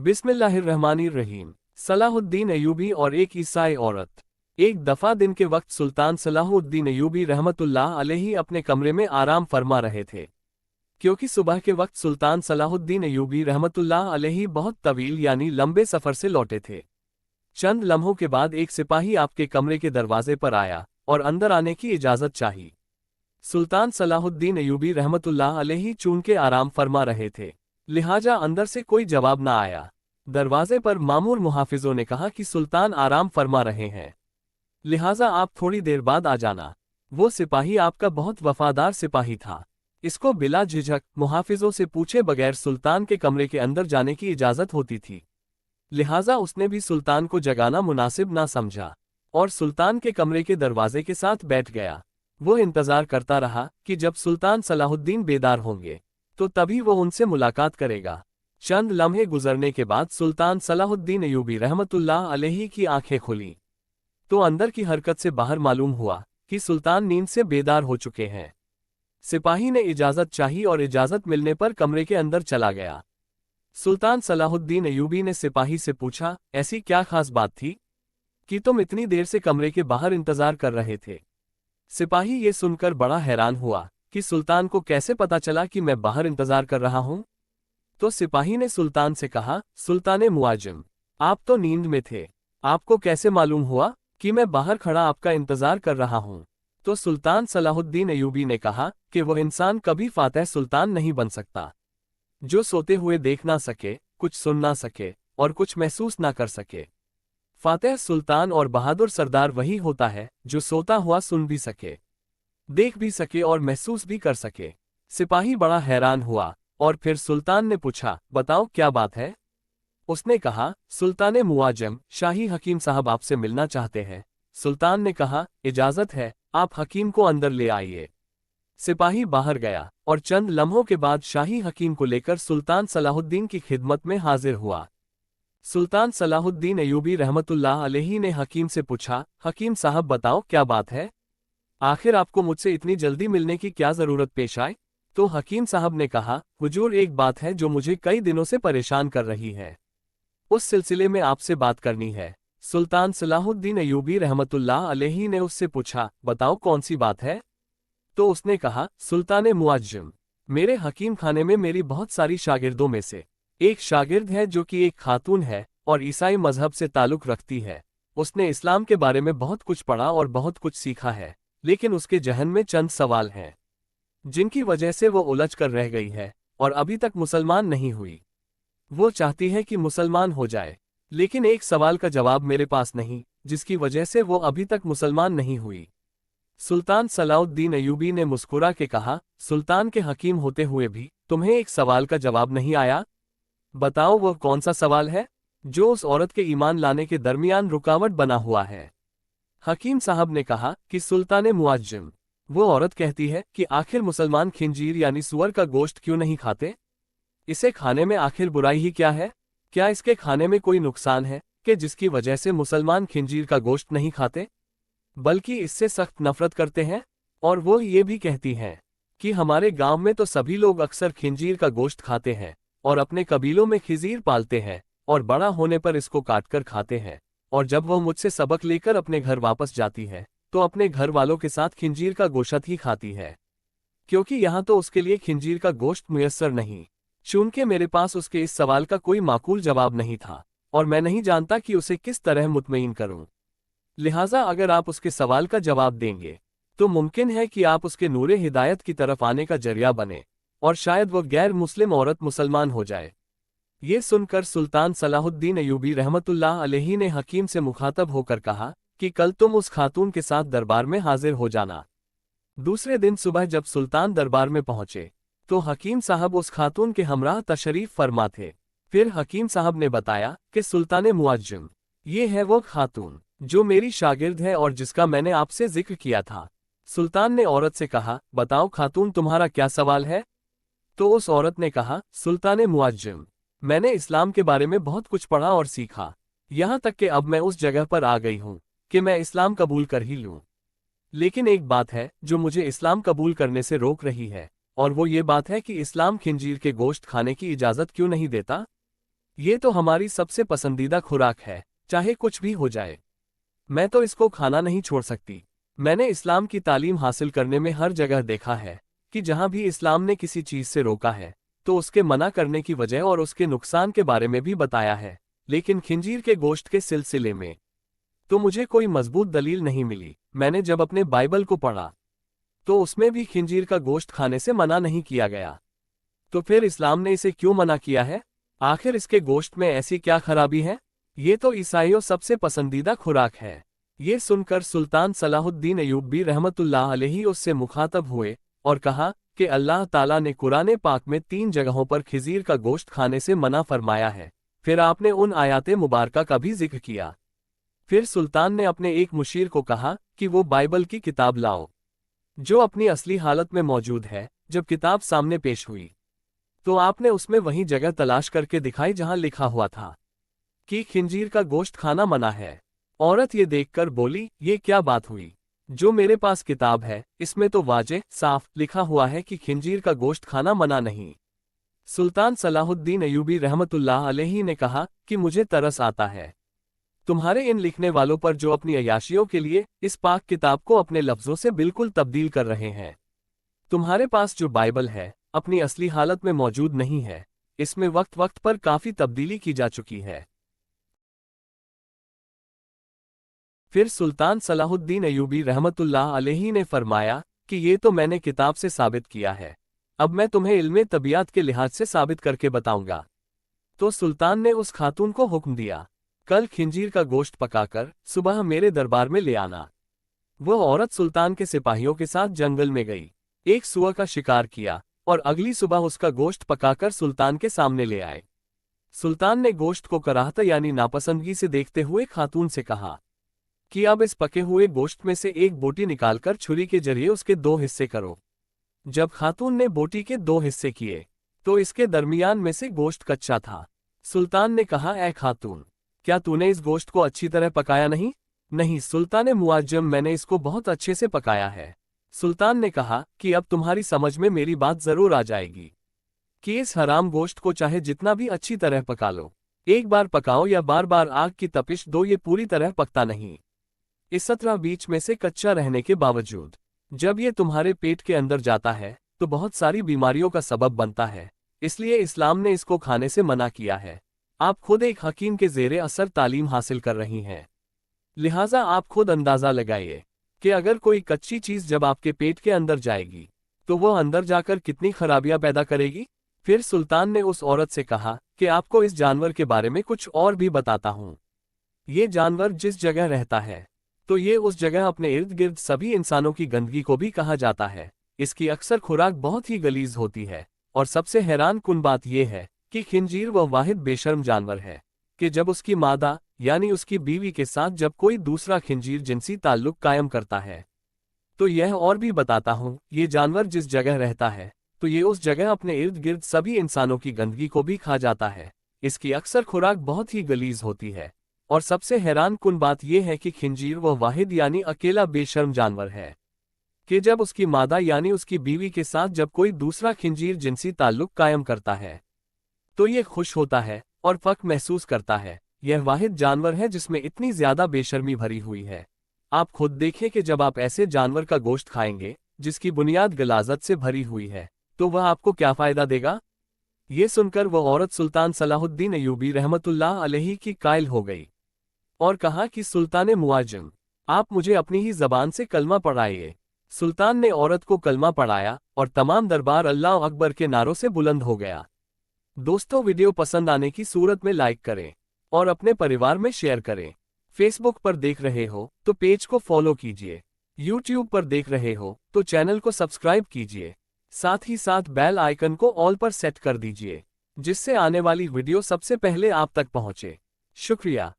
बिस्मिल्लाहिर्रहमानिर्रहीम। सलाहुद्दीन अय्यूबी और एक ईसाई औरत। एक दफ़ा दिन के वक्त सुल्तान सलाहुद्दीन अय्यूबी रहमतुल्लाह अलैहि अपने कमरे में आराम फरमा रहे थे, क्योंकि सुबह के वक्त सुल्तान सलाहुद्दीन अय्यूबी रहमतुल्लाह अलैहि बहुत तवील यानी लंबे सफ़र से लौटे थे। चंद लम्हों के बाद एक सिपाही आपके कमरे के दरवाजे पर आया और अंदर आने की इजाज़त चाही। सुल्तान सलाहुद्दीन अय्यूबी रहमतुल्लाह अलैहि चूंकि आराम फरमा रहे थे, लिहाजा अंदर से कोई जवाब न आया। दरवाजे पर मामूर मुहाफिजों ने कहा कि सुल्तान आराम फरमा रहे हैं, लिहाजा आप थोड़ी देर बाद आ जाना। वो सिपाही आपका बहुत वफादार सिपाही था। इसको बिला झिझक मुहाफिजों से पूछे बगैर सुल्तान के कमरे के अंदर जाने की इजाज़त होती थी, लिहाजा उसने भी सुल्तान को जगाना मुनासिब ना समझा और सुल्तान के कमरे के दरवाजे के साथ बैठ गया। वो इंतज़ार करता रहा कि जब सुल्तान सलाहुद्दीन बेदार होंगे तो तभी वो उनसे मुलाकात करेगा। चंद लम्हे गुजरने के बाद सुल्तान सलाहुद्दीन अय्यूबी रहमतुल्लाह अलैहि की आंखें खुली तो अंदर की हरकत से बाहर मालूम हुआ कि सुल्तान नींद से बेदार हो चुके हैं। सिपाही ने इजाज़त चाही और इजाज़त मिलने पर कमरे के अंदर चला गया। सुल्तान सलाहुद्दीन अय्यूबी ने सिपाही से पूछा, ऐसी क्या खास बात थी कि तुम इतनी देर से कमरे के बाहर इंतजार कर रहे थे? सिपाही ये सुनकर बड़ा हैरान हुआ कि सुल्तान को कैसे पता चला कि मैं बाहर इंतजार कर रहा हूं। तो सिपाही ने सुल्तान से कहा, सुल्ताने मुआजिम, आप तो नींद में थे, आपको कैसे मालूम हुआ कि मैं बाहर खड़ा आपका इंतजार कर रहा हूं? तो सुल्तान सलाहुद्दीन अय्यूबी ने कहा कि वह इंसान कभी फातह सुल्तान नहीं बन सकता जो सोते हुए देख ना सके, कुछ सुन ना सके और कुछ महसूस ना कर सके। फातह सुल्तान और बहादुर सरदार वही होता है जो सोता हुआ सुन भी सके, देख भी सके और महसूस भी कर सके। सिपाही बड़ा हैरान हुआ और फिर सुल्तान ने पूछा, बताओ क्या बात है? उसने कहा, सुल्तान मुआजम, शाही हकीम साहब आपसे मिलना चाहते हैं। सुल्तान ने कहा, इजाज़त है, आप हकीम को अंदर ले आइए। सिपाही बाहर गया और चंद लम्हों के बाद शाही हकीम को लेकर सुल्तान सलाहुद्दीन की खिदमत में हाजिर हुआ। सुल्तान सलाहुद्दीन अय्यूबी रहमतुल्लाह अलैहि ने हकीम से पूछा, हकीम साहब बताओ क्या बात है? आखिर आपको मुझसे इतनी जल्दी मिलने की क्या ज़रूरत पेश आई? तो हकीम साहब ने कहा, हुजूर एक बात है जो मुझे कई दिनों से परेशान कर रही है, उस सिलसिले में आपसे बात करनी है। सुल्तान सलाहुद्दीन अय्यूबी रहमतुल्लाह अलैहि ने उससे पूछा, बताओ कौन सी बात है? तो उसने कहा, सुल्तान मुआज्जिम, मेरे हकीम खाने में मेरी बहुत सारी शागिर्दों में से एक शागिर्द है जो कि एक खातून है और ईसाई मजहब से ताल्लुक़ रखती है। उसने इस्लाम के बारे में बहुत कुछ पढ़ा और बहुत कुछ सीखा है, लेकिन उसके जहन में चंद सवाल हैं जिनकी वजह से वो उलझ कर रह गई है और अभी तक मुसलमान नहीं हुई। वो चाहती है कि मुसलमान हो जाए, लेकिन एक सवाल का जवाब मेरे पास नहीं, जिसकी वजह से वो अभी तक मुसलमान नहीं हुई। सुल्तान सलाहुद्दीन अय्यूबी ने मुस्कुरा के कहा, सुल्तान के हकीम होते हुए भी तुम्हें एक सवाल का जवाब नहीं आया? बताओ वह कौन सा सवाल है जो उस औरत के ईमान लाने के दरमियान रुकावट बना हुआ है? हकीम साहब ने कहा कि सुल्तान मुआज्जिम, वो औरत कहती है कि आखिर मुसलमान खिंजीर यानी सुअर का गोश्त क्यों नहीं खाते? इसे खाने में आखिर बुराई ही क्या है? क्या इसके खाने में कोई नुकसान है कि जिसकी वजह से मुसलमान खिंजीर का गोश्त नहीं खाते, बल्कि इससे सख्त नफरत करते हैं? और वो ये भी कहती हैं कि हमारे गांव में तो सभी लोग अक्सर खिंजीर का गोश्त खाते हैं और अपने कबीलों में खिजीर पालते हैं और बड़ा होने पर इसको काटकर खाते हैं, और जब वह मुझसे सबक लेकर अपने घर वापस जाती है तो अपने घर वालों के साथ खिंजीर का गोश्त ही खाती है, क्योंकि यहाँ तो उसके लिए खिंजीर का गोश्त मुयस्सर नहीं। चूंकि मेरे पास उसके इस सवाल का कोई माकूल जवाब नहीं था और मैं नहीं जानता कि उसे किस तरह मुतमईन करूं, लिहाजा अगर आप उसके सवाल का जवाब देंगे तो मुमकिन है कि आप उसके नूरे हिदायत की तरफ आने का जरिया बने और शायद वह गैर मुस्लिम औरत मुसलमान हो जाए। ये सुनकर सुल्तान सलाहुद्दीन अय्यूबी रहमतुल्लाह अलैहि ने हकीम से मुखातब होकर कहा कि कल तुम उस खातून के साथ दरबार में हाजिर हो जाना। दूसरे दिन सुबह जब सुल्तान दरबार में पहुंचे तो हकीम साहब उस खातून के हमराह तशरीफ फरमा थे। फिर हकीम साहब ने बताया कि सुल्तान मुआज्जिम, ये है वो खातून जो मेरी शागिर्द है और जिसका मैंने आपसे जिक्र किया था। सुल्तान ने औरत से कहा, बताओ खातून तुम्हारा क्या सवाल है? तो उस औरत ने कहा, सुल्तान मुआज्जिम, मैंने इस्लाम के बारे में बहुत कुछ पढ़ा और सीखा, यहाँ तक कि अब मैं उस जगह पर आ गई हूँ कि मैं इस्लाम कबूल कर ही लूँ। लेकिन एक बात है जो मुझे इस्लाम कबूल करने से रोक रही है, और वो ये बात है कि इस्लाम खिंजीर के गोश्त खाने की इजाज़त क्यों नहीं देता। ये तो हमारी सबसे पसंदीदा खुराक है, चाहे कुछ भी हो जाए। मैं तो इसको खाना नहीं छोड़ सकती। मैंने इस्लाम की तालीम हासिल करने में हर जगह देखा है कि जहां भी इस्लाम ने किसी चीज से रोका है तो उसके मना करने की वजह और उसके नुकसान के बारे में भी बताया है, लेकिन खिंजीर के गोश्त के सिलसिले में तो मुझे कोई मजबूत दलील नहीं मिली। मैंने जब अपने बाइबल को पढ़ा तो उसमें भी खिंजीर का गोश्त खाने से मना नहीं किया गया। तो फिर इस्लाम ने इसे क्यों मना किया है? आखिर इसके गोश्त में ऐसी क्या खराबी है? ये तो ईसाइयों सबसे पसंदीदा खुराक है। ये सुनकर सुल्तान सलाहुद्दीन अय्यूबी रहमतुल्लाह अलैहि उससे मुखातब हुए और कहा कि अल्लाह ताला ने कुरान पाक में 3 जगहों पर खिजीर का गोश्त खाने से मना फरमाया है। फिर आपने उन आयाते मुबारका का भी जिक्र किया। फिर सुल्तान ने अपने एक मुशीर को कहा कि वो बाइबल की किताब लाओ जो अपनी असली हालत में मौजूद है। जब किताब सामने पेश हुई तो आपने उसमें वही जगह तलाश करके दिखाई जहां लिखा हुआ था कि खिंजीर का गोश्त खाना मना है। औरत ये देखकर बोली, ये क्या बात हुई? जो मेरे पास किताब है इसमें तो वाजे साफ लिखा हुआ है कि खिंजीर का गोश्त खाना मना नहीं। सुल्तान सलाहुद्दीन अय्यूबी रहमतुल्लाह अलैहि ने कहा कि मुझे तरस आता है तुम्हारे इन लिखने वालों पर जो अपनी अय्याशियों के लिए इस पाक किताब को अपने लफ्जों से बिल्कुल तब्दील कर रहे हैं। तुम्हारे पास जो बाइबल है अपनी असली हालत में मौजूद नहीं है, इसमें वक्त वक्त पर काफी तब्दीली की जा चुकी है। फिर सुल्तान सलाहुद्दीन अय्यूबी रहमतुल्लाह अलैहि ने फरमाया कि ये तो मैंने किताब से साबित किया है, अब मैं तुम्हें इल्मे तबीयत के लिहाज से साबित करके बताऊंगा। तो सुल्तान ने उस खातून को हुक्म दिया, कल खिंजीर का गोश्त पकाकर सुबह मेरे दरबार में ले आना। वह औरत सुल्तान के सिपाहियों के साथ जंगल में गई, एक सुअर का शिकार किया और अगली सुबह उसका गोश्त पकाकर सुल्तान के सामने ले आए। सुल्तान ने गोश्त को कराहता यानी नापसंदगी से देखते हुए खातून से कहा कि अब इस पके हुए गोश्त में से एक बोटी निकालकर छुरी के जरिए उसके 2 हिस्से करो। जब खातून ने बोटी के 2 हिस्से किए तो इसके दरमियान में से गोश्त कच्चा था। सुल्तान ने कहा, ऐ खातून, क्या तूने इस गोश्त को अच्छी तरह पकाया नहीं? नहीं सुल्तान मुआज्जम, मैंने इसको बहुत अच्छे से पकाया है। सुल्तान ने कहा कि अब तुम्हारी समझ में मेरी बात जरूर आ जाएगी कि इस हराम गोश्त को चाहे जितना भी अच्छी तरह पका लो, एक बार पकाओ या बार बार आग की तपिश दो, ये पूरी तरह पकता नहीं। इस तरह बीच में से कच्चा रहने के बावजूद जब ये तुम्हारे पेट के अंदर जाता है तो बहुत सारी बीमारियों का सबब बनता है, इसलिए इस्लाम ने इसको खाने से मना किया है। आप खुद एक हकीम के ज़ेरे असर तालीम हासिल कर रही हैं, लिहाजा आप खुद अंदाज़ा लगाइए कि अगर कोई कच्ची चीज़ जब आपके पेट के अंदर जाएगी तो वह अंदर जाकर कितनी खराबियां पैदा करेगी। फिर सुल्तान ने उस औरत से कहा कि आपको इस जानवर के बारे में कुछ और भी बताता हूँ। ये जानवर जिस जगह रहता है तो ये उस जगह अपने इर्द गिर्द सभी इंसानों की गंदगी को भी कहा जाता है। इसकी अक्सर खुराक बहुत ही गलीज होती है और सबसे हैरान कुन बात यह है कि खिंजीर वह वाहिद बेशर्म जानवर है कि जब उसकी मादा यानी उसकी बीवी के साथ जब कोई दूसरा खिंजीर जिनसी ताल्लुक कायम करता है तो यह और भी बताता हूँ, ये जानवर जिस जगह रहता है तो ये उस जगह अपने इर्द गिर्द सभी इंसानों की गंदगी को भी खा जाता है। इसकी अक्सर खुराक बहुत ही गलीज होती है और सबसे हैरान कुन बात यह है कि खिंजीर वह वाहिद यानी अकेला बेशर्म जानवर है कि जब उसकी मादा यानी उसकी बीवी के साथ जब कोई दूसरा खिंजीर जिनसी ताल्लुक कायम करता है तो ये खुश होता है और फख्र महसूस करता है। यह वाहिद जानवर है जिसमें इतनी ज्यादा बेशर्मी भरी हुई है। आप खुद देखें कि जब आप ऐसे जानवर का गोश्त खाएंगे जिसकी बुनियाद गलाजत से भरी हुई है तो वह आपको क्या फायदा देगा। ये सुनकर वह औरत सुल्तान सलाहुद्दीन अय्यूबी रहमतुल्लाह अलैहि की कायल हो गई और कहा कि सुल्तान मुआज्जम, आप मुझे अपनी ही जबान से कलमा पढ़ाइए। सुल्तान ने औरत को कलमा पढ़ाया और तमाम दरबार अल्लाह अकबर के नारों से बुलंद हो गया। दोस्तों, वीडियो पसंद आने की सूरत में लाइक करें और अपने परिवार में शेयर करें। फेसबुक पर देख रहे हो तो पेज को फॉलो कीजिए, यूट्यूब पर देख रहे हो तो चैनल को सब्सक्राइब कीजिए, साथ ही साथ बेल आइकन को ऑल पर सेट कर दीजिए जिससे आने वाली वीडियो सबसे पहले आप तक पहुंचे। शुक्रिया।